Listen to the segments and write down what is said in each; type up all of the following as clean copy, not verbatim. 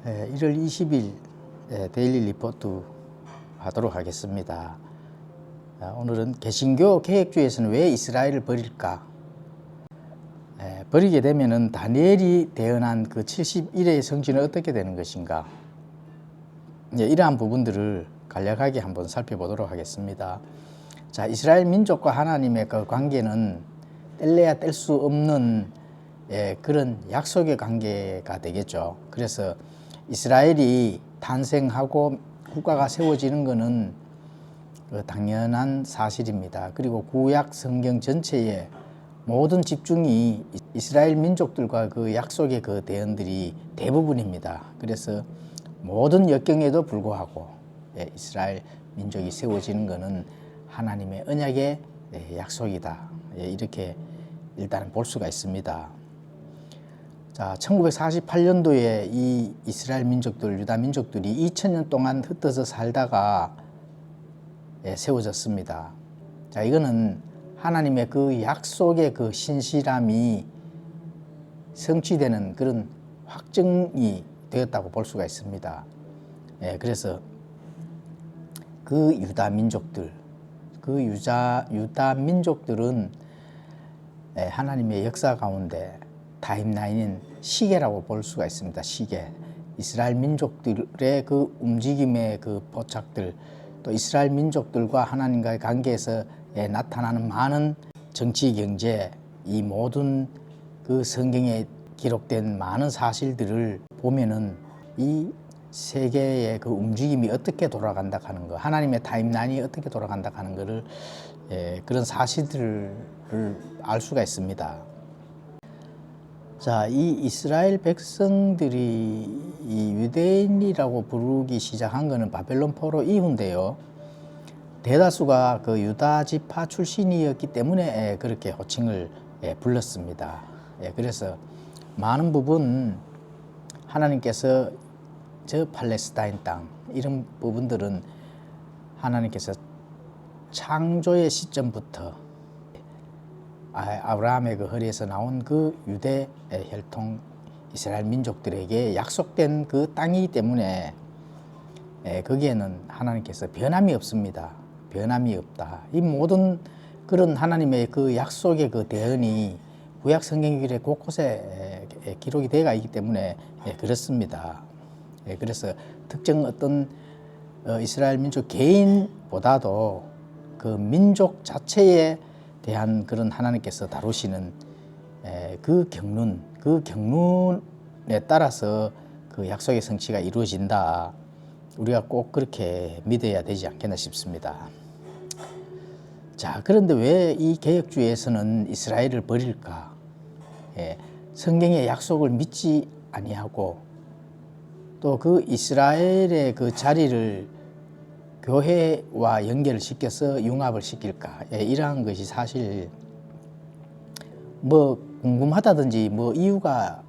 1월 20일 데일리 리포트 하도록 하겠습니다. 오늘은 개신교 개혁주의에서는 왜 이스라엘을 버릴까? 버리게 되면은 다니엘이 대언한 그 71회의 성취는 어떻게 되는 것인가? 이러한 부분들을 간략하게 한번 살펴보도록 하겠습니다. 자, 이스라엘 민족과 하나님의 그 관계는 뗄래야 뗄 수 없는 그런 약속의 관계가 되겠죠. 그래서 이스라엘이 탄생하고 국가가 세워지는 것은 당연한 사실입니다. 그리고 구약 성경 전체의 모든 집중이 이스라엘 민족들과 그 약속의 그 대언들이 대부분입니다. 그래서 모든 역경에도 불구하고 이스라엘 민족이 세워지는 것은 하나님의 언약의 약속이다. 이렇게 일단 볼 수가 있습니다. 자, 1948년도에 이 이스라엘 민족들, 유다 민족들이 2000년 동안 흩어져 살다가 세워졌습니다. 자, 이거는 하나님의 그 약속의 그 신실함이 성취되는 그런 확증이 되었다고 볼 수가 있습니다. 그래서 그 유다 민족들, 유다 민족들은 하나님의 역사 가운데 타임라인인 시계라고 볼 수가 있습니다. 시계. 이스라엘 민족들의 그 움직임의 그 포착들, 또 이스라엘 민족들과 하나님과의 관계에서 나타나는 많은 정치, 경제, 이 모든 그 성경에 기록된 많은 사실들을 보면은 이 세계의 그 움직임이 어떻게 돌아간다 하는 거, 하나님의 타임라인이 어떻게 돌아간다 하는 것을 그런 사실들을 알 수가 있습니다. 자, 이 이스라엘 백성들이 이 유대인이라고 부르기 시작한 것은 바벨론 포로 이후인데요. 대다수가 그 유다 지파 출신이었기 때문에 그렇게 호칭을 불렀습니다. 그래서 많은 부분 하나님께서 저 팔레스타인 땅 이런 부분들은 하나님께서 창조의 시점부터 아브라함의 그 허리에서 나온 그 유대 혈통 이스라엘 민족들에게 약속된 그 땅이기 때문에 거기에는 하나님께서 변함이 없습니다. 변함이 없다. 이 모든 그런 하나님의 그 약속의 그 대언이 구약 성경의 곳곳에 기록이 되어 있기 때문에 그렇습니다. 그래서 특정 어떤 이스라엘 민족 개인보다도 그 민족 자체에 대한 그런 하나님께서 다루시는 그 경륜에 따라서 그 약속의 성취가 이루어진다. 우리가 꼭 그렇게 믿어야 되지 않겠나 싶습니다. 자, 그런데 왜 이 개혁주의에서는 이스라엘을 버릴까? 성경의 약속을 믿지 아니하고 또 그 이스라엘의 그 자리를 교회와 연결을 시켜서 융합을 시킬까? 이러한 것이 사실 뭐 궁금하다든지 뭐 이유가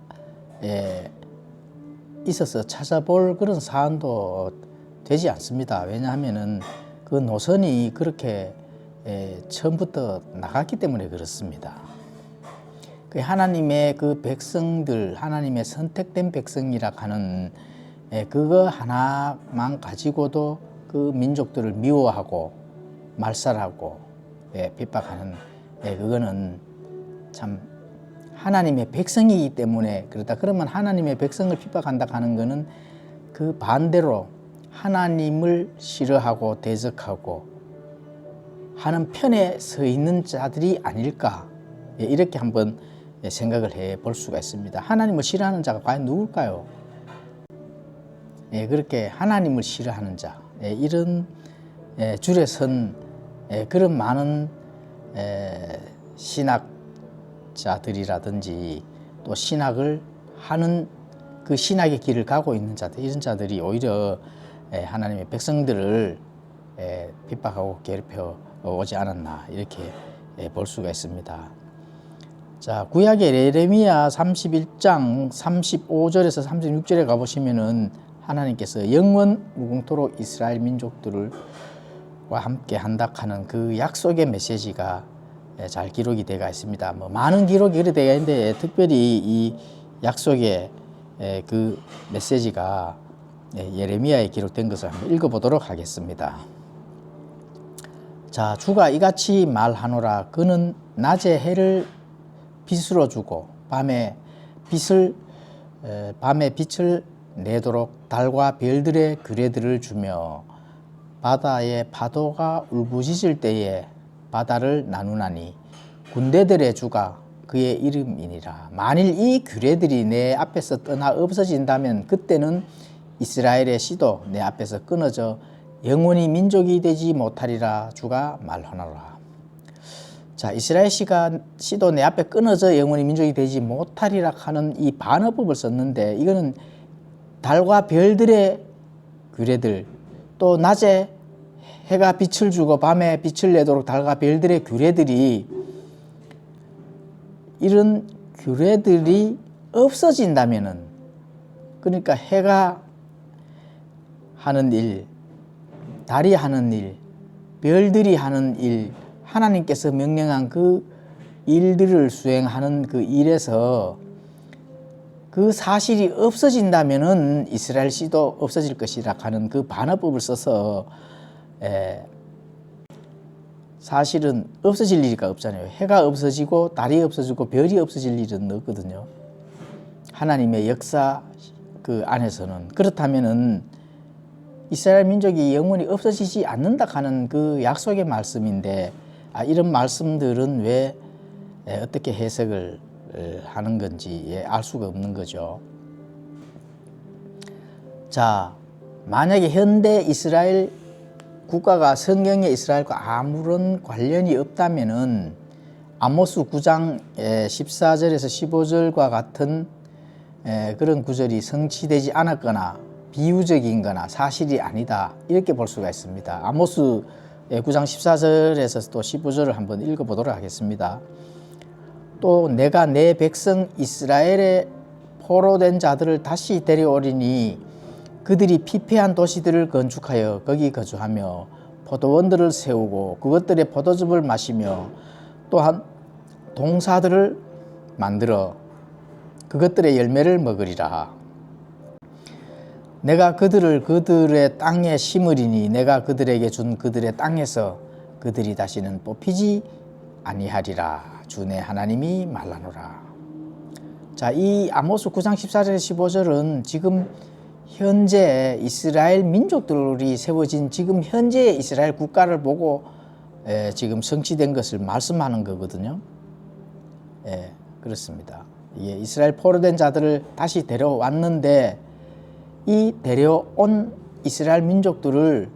있어서 찾아볼 그런 사안도 되지 않습니다. 왜냐하면은 그 노선이 그렇게 처음부터 나갔기 때문에 그렇습니다. 그 하나님의 그 백성들, 하나님의 선택된 백성이라 하는 그거 하나만 가지고도 그 민족들을 미워하고 말살하고 핍박하는 그거는 참 하나님의 백성이기 때문에 그렇다. 그러면 하나님의 백성을 핍박한다 하는 거는 그 반대로 하나님을 싫어하고 대적하고 하는 편에 서 있는 자들이 아닐까, 이렇게 한번 생각을 해 볼 수가 있습니다. 하나님을 싫어하는 자가 과연 누굴까요? 그렇게 하나님을 싫어하는 자, 이런 줄에 선 그런 많은 신학자들이라든지 또 신학을 하는 그 신학의 길을 가고 있는 자들, 이런 자들이 오히려 하나님의 백성들을 핍박하고 괴롭혀 오지 않았나, 이렇게 볼 수가 있습니다. 자, 구약의 예레미야 31장 35절에서 36절에 가보시면은 하나님께서 영원 무궁토록 이스라엘 민족들과 함께 한다 하는 그 약속의 메시지가 잘 기록이 되어 있습니다. 뭐 많은 기록이 되어 있는데 특별히 이 약속의 그 메시지가 예레미야에 기록된 것을 한번 읽어보도록 하겠습니다. 자, 주가 이같이 말하노라. 그는 낮에 해를 빛으로 주고 밤에 빛을 내도록 달과 별들의 규례들을 주며 바다의 파도가 울부짖을 때에 바다를 나누나니 군대들의 주가 그의 이름이니라. 만일 이 규례들이 내 앞에서 떠나 없어진다면 그때는 이스라엘의 씨도 내 앞에서 끊어져 영원히 민족이 되지 못하리라. 주가 말하노라. 자, 이스라엘 씨도 내 앞에 끊어져 영원히 민족이 되지 못하리라 하는 이 반어법을 썼는데, 이거는 달과 별들의 규례들, 또 낮에 해가 빛을 주고 밤에 빛을 내도록 달과 별들의 규례들이, 이런 규례들이 없어진다면은, 그러니까 해가 하는 일, 달이 하는 일, 별들이 하는 일, 하나님께서 명령한 그 일들을 수행하는 그 일에서 그 사실이 없어진다면은 이스라엘 씨도 없어질 것이라 하는 그 반어법을 써서 사실은 없어질 일이가 없잖아요. 해가 없어지고 달이 없어지고 별이 없어질 일은 없거든요. 하나님의 역사 그 안에서는. 그렇다면은 이스라엘 민족이 영원히 없어지지 않는다 하는 그 약속의 말씀인데, 이런 말씀들은 왜 어떻게 해석을 하는 건지 알 수가 없는 거죠. 자, 만약에 현대 이스라엘 국가가 성경의 이스라엘과 아무런 관련이 없다면은 아모스 9장 14절에서 15절과 같은 그런 구절이 성취되지 않았거나 비유적인 거나 사실이 아니다, 이렇게 볼 수가 있습니다. 아모스 9장 14절에서 또 15절을 한번 읽어보도록 하겠습니다. 또 내가 내 백성 이스라엘의 포로된 자들을 다시 데려오리니 그들이 피폐한 도시들을 건축하여 거기 거주하며 포도원들을 세우고 그것들의 포도즙을 마시며 또한 동사들을 만들어 그것들의 열매를 먹으리라. 내가 그들을 그들의 땅에 심으리니 내가 그들에게 준 그들의 땅에서 그들이 다시는 뽑히지 아니하리라. 주 내 하나님이 말하노라. 자, 이 아모스 9장 14절 15절은 지금 현재 이스라엘 민족들이 세워진 지금 현재의 이스라엘 국가를 보고 지금 성취된 것을 말씀하는 거거든요. 그렇습니다. 이게 이스라엘 포로된 자들을 다시 데려왔는데, 이 데려온 이스라엘 민족들을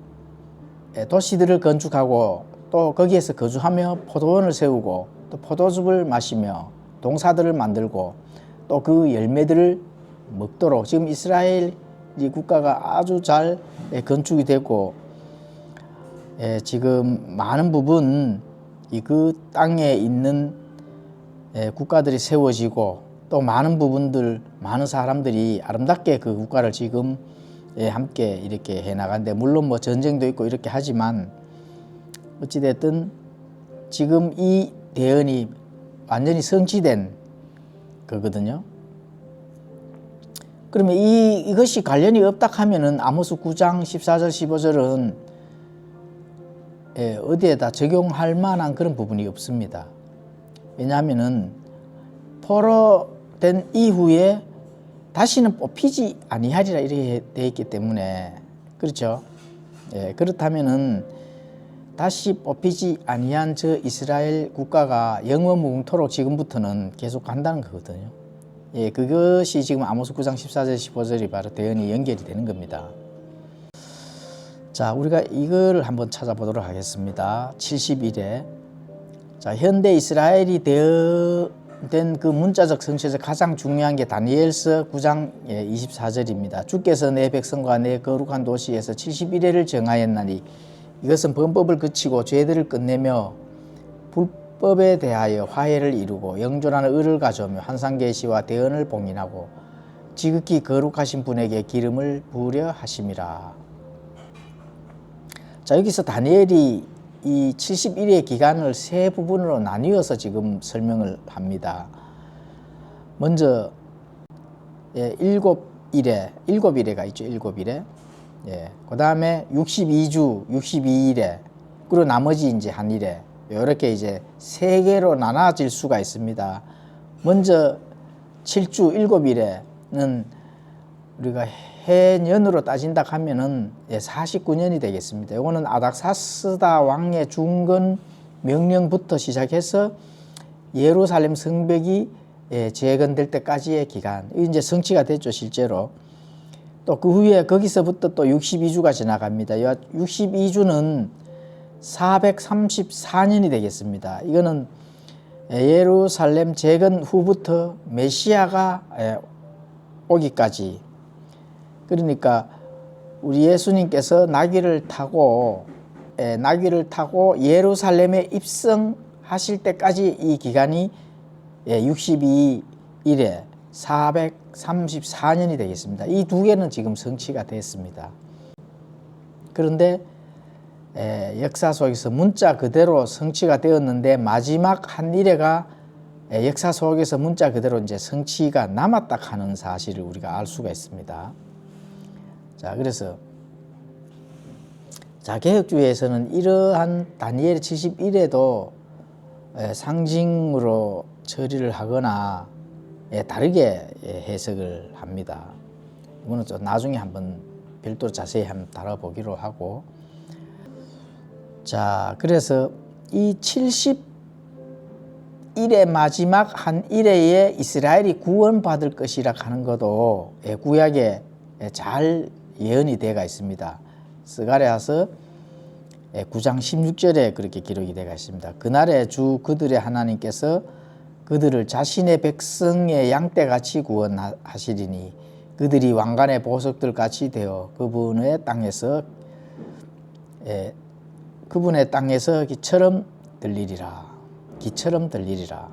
도시들을 건축하고 또 거기에서 거주하며 포도원을 세우고 또 포도즙을 마시며 동사들을 만들고 또 그 열매들을 먹도록 지금 이스라엘 이 국가가 아주 잘 건축이 되고 지금 많은 부분 그 땅에 있는 국가들이 세워지고 또 많은 부분들, 많은 사람들이 아름답게 그 국가를 지금 함께 이렇게 해나가는데, 물론 뭐 전쟁도 있고 이렇게 하지만 어찌됐든 지금 이 대언이 완전히 성취된 거거든요. 그러면 이것이 관련이 없다 하면은 아모스 9장 14절 15절은 어디에다 적용할 만한 그런 부분이 없습니다. 왜냐하면은 포로된 이후에 다시는 뽑히지 아니하리라 이렇게 되어 있기 때문에, 그렇죠? 그렇다면은 다시 뽑히지 아니한 저 이스라엘 국가가 영원무궁토록 지금부터는 계속 간다는 거거든요. 그것이 지금 아모스 9장 14절 15절이 바로 대언이 연결이 되는 겁니다. 자, 우리가 이거를 한번 찾아보도록 하겠습니다. 71회. 자, 현대 이스라엘이 된 그 문자적 성취에서 가장 중요한 게 다니엘서 9장 24절입니다. 주께서 내 백성과 내 거룩한 도시에서 71회를 정하였나니 이것은 범법을 그치고 죄들을 끝내며 불법에 대하여 화해를 이루고 영존하는 의를 가져오며 환상계시와 대언을 봉인하고 지극히 거룩하신 분에게 기름을 부으려 하심이라. 자, 여기서 다니엘이 이 71의 기간을 세 부분으로 나뉘어서 지금 설명을 합니다. 먼저 일곱 일에가 있죠. 일곱 일에. 예. 그 다음에 62주, 62일에, 그리고 나머지 이제 한 일에, 이렇게 이제 세 개로 나눠질 수가 있습니다. 먼저 7주, 일곱 일에는 우리가 해년으로 따진다 하면은 49년이 되겠습니다. 이거는 아닥사스다 왕의 중건 명령부터 시작해서 예루살렘 성벽이 재건될 때까지의 기간, 이제 성취가 됐죠, 실제로. 또 그 후에 거기서부터 또 62주가 지나갑니다. 62주는 434년이 되겠습니다. 이거는 예루살렘 재건 후부터 메시아가 오기까지, 그러니까 우리 예수님께서 나귀를 타고 예루살렘에 입성하실 때까지 이 기간이 62일에 434년이 되겠습니다. 이 두 개는 지금 성취가 됐습니다. 그런데 역사 속에서 문자 그대로 성취가 되었는데 마지막 한 일회가 역사 속에서 문자 그대로 이제 성취가 남았다 하는 사실을 우리가 알 수가 있습니다. 자, 그래서 개혁주의에서는 이러한 다니엘 71회도 상징으로 처리를 하거나 다르게 해석을 합니다. 이거는 좀 나중에 한번 별도로 자세히 한번 다뤄보기로 하고, 자, 그래서 이 70일의 마지막 한 일회에 이스라엘이 구원받을 것이라 하는 것도 구약에 잘 예언이 되어 있습니다. 스가랴서 9장 16절에 그렇게 기록이 되어 있습니다. 그날에 주 그들의 하나님께서 그들을 자신의 백성의 양떼같이 구원하시리니 그들이 왕관의 보석들 같이 되어 그분의 땅에서 기처럼 들리리라. 기처럼 들리리라.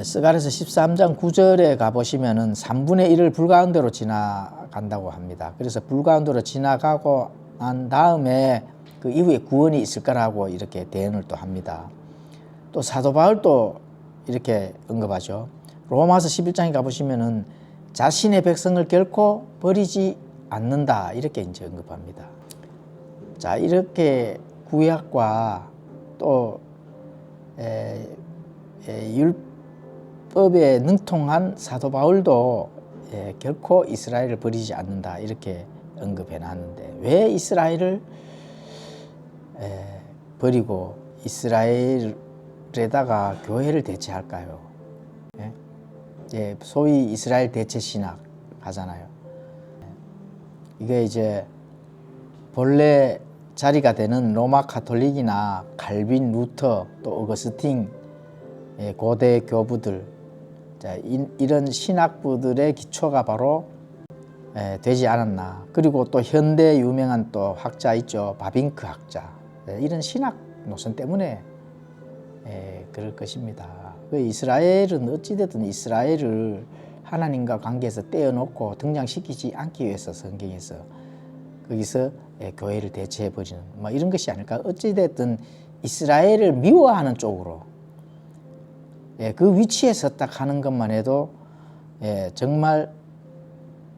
스가랴서 13장 9절에 가보시면은 3분의 1을 불 가운데로 지나간다고 합니다. 그래서 불 가운데로 지나가고 난 다음에 그 이후에 구원이 있을 거라고 이렇게 대언을 또 합니다. 또 사도 바울도 이렇게 언급하죠. 로마서 11장에 가보시면은 자신의 백성을 결코 버리지 않는다, 이렇게 이제 언급합니다. 자, 이렇게 구약과 또 율법에 능통한 사도 바울도 결코 이스라엘을 버리지 않는다, 이렇게 언급해 놨는데 왜 이스라엘을 버리고 이스라엘에다가 교회를 대체할까요? 소위 이스라엘 대체 신학 하잖아요. 이게 이제 본래 자리가 되는 로마 가톨릭이나 칼빈, 루터, 또 어거스틴 고대 교부들, 이런 신학부들의 기초가 바로 되지 않았나. 그리고 또 현대 유명한 또 학자 있죠, 바빙크 학자. 이런 신학 노선 때문에 그럴 것입니다. 이스라엘은 어찌됐든 이스라엘을 하나님과 관계에서 떼어놓고 등장시키지 않기 위해서 성경에서 거기서 교회를 대체해버리는 이런 것이 아닐까. 어찌됐든 이스라엘을 미워하는 쪽으로 그 위치에 섰다 하는 것만 해도 정말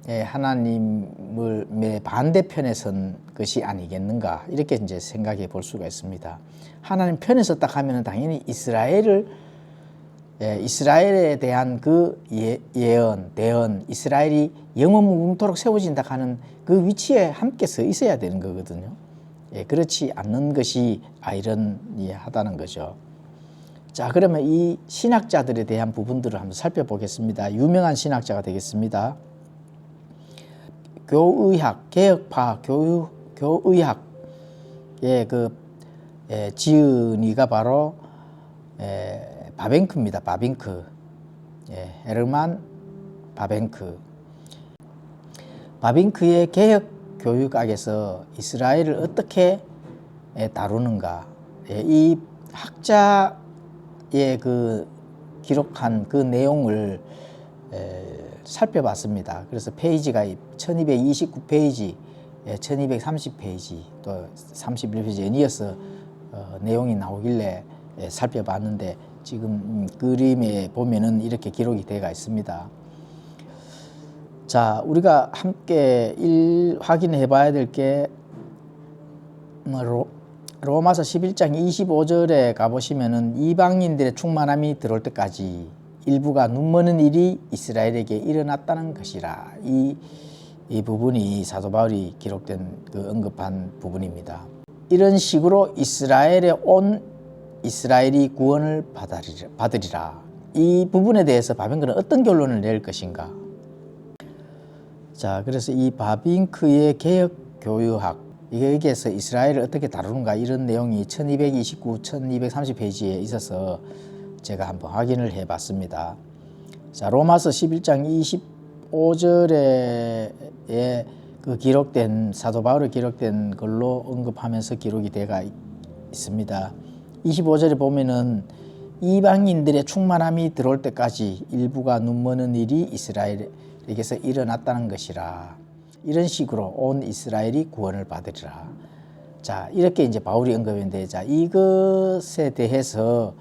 하나님의 반대편에 선 것이 아니겠는가, 이렇게 이제 생각해 볼 수가 있습니다. 하나님 편에 섰다 하면 당연히 이스라엘에 대한 그 예언, 대언, 이스라엘이 영원무궁토록 세워진다 하는 그 위치에 함께 서 있어야 되는 거거든요. 그렇지 않는 것이 아이러니하다는 거죠. 자, 그러면 이 신학자들에 대한 부분들을 한번 살펴보겠습니다. 유명한 신학자가 되겠습니다. 교의학, 개혁파 교의학의 그 지은이가 바로 바뱅크입니다. 바빙크. 헤르만 바뱅크. 바빙크의 개혁 교육학에서 이스라엘을 어떻게 다루는가, 이 학자의 그 기록한 그 내용을 살펴봤습니다. 그래서 페이지가 1229페이지, 1230페이지, 또 31페이지에 이어서 내용이 나오길래 살펴봤는데 지금 그림에 보면은 이렇게 기록이 되어 있습니다. 자, 우리가 함께 확인해 봐야 될 게 로마서 11장 25절에 가보시면은 이방인들의 충만함이 들어올 때까지 일부가 눈머는 일이 이스라엘에게 일어났다는 것이라. 이 부분이 사도 바울이 기록된 그 언급한 부분입니다. 이런 식으로 이스라엘이 구원을 받으리라. 이 부분에 대해서 바빙크는 어떤 결론을 낼 것인가? 자, 그래서 이 바빙크의 개혁교유학, 여기에서 이스라엘을 어떻게 다루는가, 이런 내용이 1229, 1230페이지에 있어서 제가 한번 확인을 해 봤습니다. 자, 로마서 11장 25절에 그 기록된, 사도 바울이 기록된 걸로 언급하면서 기록이 되어 있습니다. 25절에 보면은 이방인들의 충만함이 들어올 때까지 일부가 눈머는 일이 이스라엘에게서 일어났다는 것이라. 이런 식으로 온 이스라엘이 구원을 받으리라. 자, 이렇게 이제 바울이 언급했는데, 자, 이것에 대해서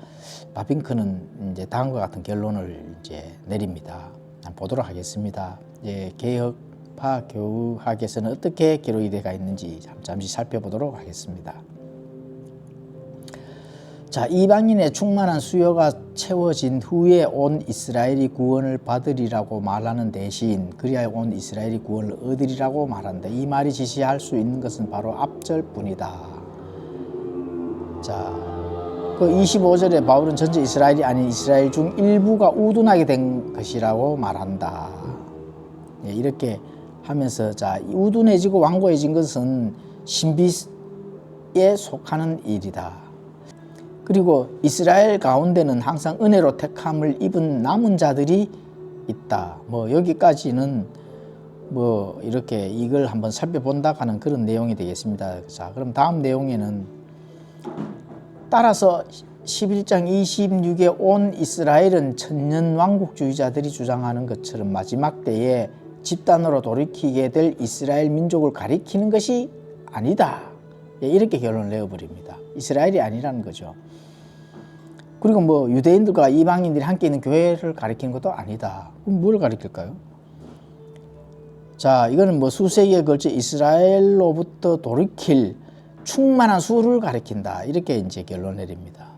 바빙크는 이제 다음과 같은 결론을 이제 내립니다. 한번 보도록 하겠습니다. 개혁파 교우학에서는 어떻게 기록이 되어 있는지 잠시 살펴보도록 하겠습니다. 자, 이방인의 충만한 수요가 채워진 후에 온 이스라엘이 구원을 받으리라고 말하는 대신 그리하여 온 이스라엘이 구원을 얻으리라고 말한다. 이 말이 지시할 수 있는 것은 바로 앞절뿐이다. 자, 그 25절에 바울은 전체 이스라엘이 아닌 이스라엘 중 일부가 우둔하게 된 것이라고 말한다. 이렇게 하면서, 자, 우둔해지고 완고해진 것은 신비에 속하는 일이다. 그리고 이스라엘 가운데는 항상 은혜로 택함을 입은 남은 자들이 있다. 여기까지는 이렇게 이걸 한번 살펴본다 하는 그런 내용이 되겠습니다. 자, 그럼 다음 내용에는 따라서 11장 26에 온 이스라엘은 천년 왕국주의자들이 주장하는 것처럼 마지막 때에 집단으로 돌이키게 될 이스라엘 민족을 가리키는 것이 아니다. 이렇게 결론을 내어버립니다. 이스라엘이 아니라는 거죠. 그리고 유대인들과 이방인들이 함께 있는 교회를 가리키는 것도 아니다. 그럼 뭘 가리킬까요? 자, 이거는 수세기에 걸쳐 이스라엘로부터 돌이킬 충만한 수를 가리킨다. 이렇게 이제 결론을 내립니다.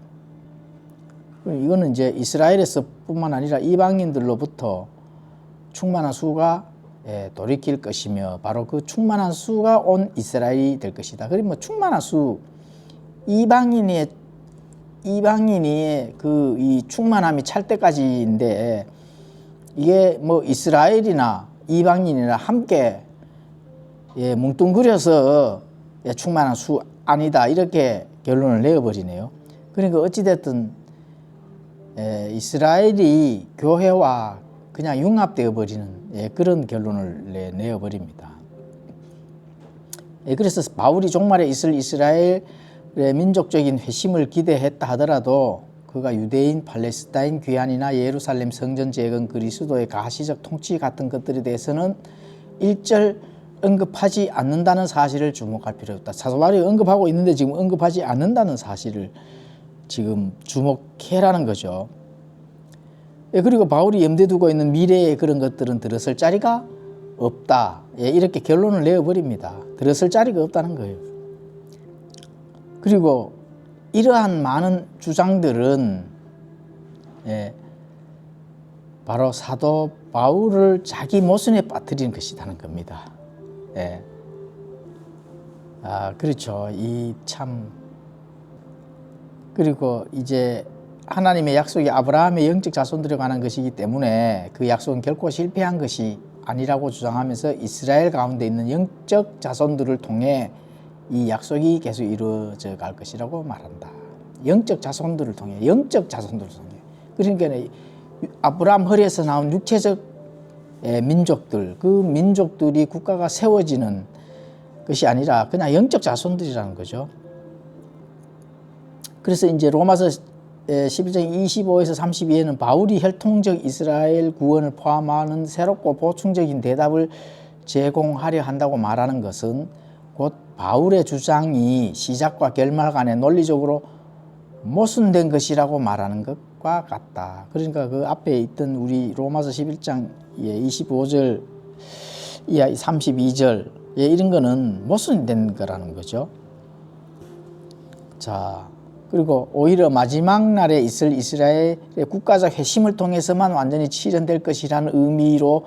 이거는 이제 이스라엘에서 뿐만 아니라 이방인들로부터 충만한 수가 돌이킬 것이며 바로 그 충만한 수가 온 이스라엘이 될 것이다. 그리고 충만한 수, 이방인의 그 이 충만함이 찰 때까지인데, 이게 이스라엘이나 이방인이나 함께 뭉뚱그려서 충만한 수 아니다. 이렇게 결론을 내어버리네요. 그러니까 어찌됐든 이스라엘이 교회와 그냥 융합되어 버리는 그런 결론을 내어버립니다. 그래서 바울이 종말에 있을 이스라엘의 민족적인 회심을 기대했다 하더라도 그가 유대인, 팔레스타인 귀환이나 예루살렘 성전 재건, 그리스도의 가시적 통치 같은 것들에 대해서는 일절 언급하지 않는다는 사실을 주목할 필요가 있다. 사도 바울이 언급하고 있는데 지금 언급하지 않는다는 사실을 지금 주목해라는 거죠. 그리고 바울이 염두에 두고 있는 미래의 그런 것들은 들어설 자리가 없다. 이렇게 결론을 내어버립니다. 들어설 자리가 없다는 거예요. 그리고 이러한 많은 주장들은 바로 사도 바울을 자기 모순에 빠뜨리는 것이라는 겁니다. 그렇죠. 그리고 이제 하나님의 약속이 아브라함의 영적 자손들에 관한 것이기 때문에 그 약속은 결코 실패한 것이 아니라고 주장하면서 이스라엘 가운데 있는 영적 자손들을 통해 이 약속이 계속 이루어져 갈 것이라고 말한다. 영적 자손들을 통해. 그러니까 아브라함 허리에서 나온 육체적 민족들, 그 민족들이 국가가 세워지는 것이 아니라 그냥 영적 자손들이라는 거죠. 그래서 이제 로마서 11장 25에서 32에는 바울이 혈통적 이스라엘 구원을 포함하는 새롭고 보충적인 대답을 제공하려 한다고 말하는 것은 곧 바울의 주장이 시작과 결말 간에 논리적으로 모순된 것이라고 말하는 것과 같다. 그러니까 그 앞에 있던 우리 로마서 11장 25절 이하 32절 이런 거는 모순된 거라는 거죠. 자, 그리고 오히려 마지막 날에 있을 이스라엘의 국가적 회심을 통해서만 완전히 실현될 것이라는 의미로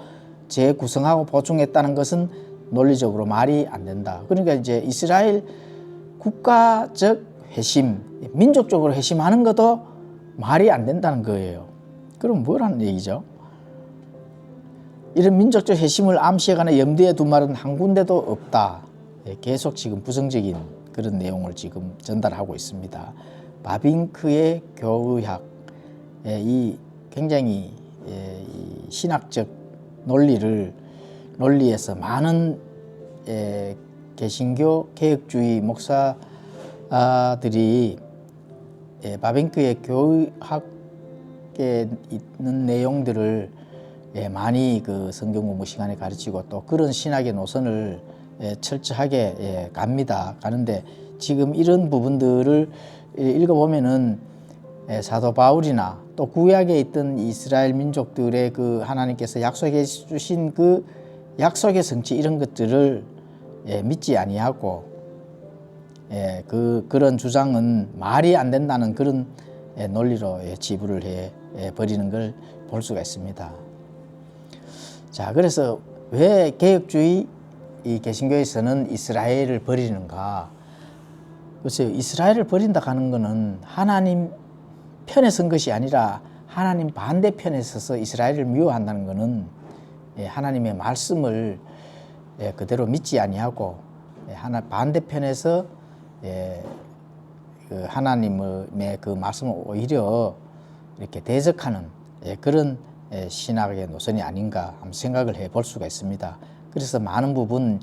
재구성하고 보충했다는 것은 논리적으로 말이 안 된다. 그러니까 이제 이스라엘 국가적 회심, 민족적으로 회심하는 것도 말이 안 된다는 거예요. 그럼 뭐라는 얘기죠? 이런 민족적 회심을 암시하거나 염두에 둔 말은 한 군데도 없다. 계속 지금 부정적인 그런 내용을 지금 전달하고 있습니다. 바빙크의 교의학, 이 굉장히 이 신학적 논리에서 많은 개신교 개혁주의 목사들이 바빙크의 교의학에 있는 내용들을 많이 그 성경 공부 시간에 가르치고 또 그런 신학의 노선을 철저하게 갑니다. 가는데 지금 이런 부분들을 읽어보면은 사도 바울이나 또 구약에 있던 이스라엘 민족들의 그 하나님께서 약속해 주신 그 약속의 성취 이런 것들을 믿지 아니하고 그런 주장은 말이 안 된다는 그런 논리로 지불을 해 버리는 걸 볼 수가 있습니다. 자, 그래서 왜 개혁주의 이 개신교에서는 이스라엘을 버리는가? 글쎄요, 이스라엘을 버린다 하는 것은 하나님 편에 선 것이 아니라 하나님 반대편에 서서 이스라엘을 미워한다는 것은 하나님의 말씀을 그대로 믿지 아니하고 반대편에서 하나님의 그 말씀을 오히려 이렇게 대적하는 그런 신학의 노선이 아닌가 한번 생각을 해볼 수가 있습니다. 그래서 많은 부분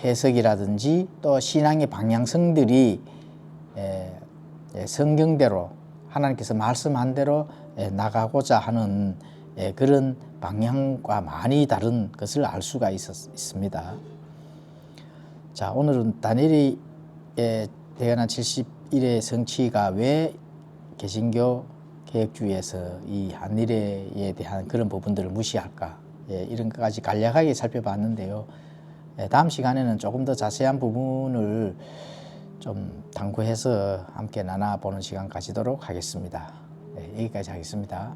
해석이라든지 또 신앙의 방향성들이 성경대로 하나님께서 말씀한 대로 나가고자 하는 그런 방향과 많이 다른 것을 알 수가 있습니다. 자, 오늘은 다니엘의 대연한 70일의 성취가 왜 개신교 개혁주의에서 이 한일회에 대한 그런 부분들을 무시할까, 이런 것까지 간략하게 살펴봤는데요. 다음 시간에는 조금 더 자세한 부분을 좀 탐구해서 함께 나눠보는 시간 가지도록 하겠습니다. 여기까지 하겠습니다.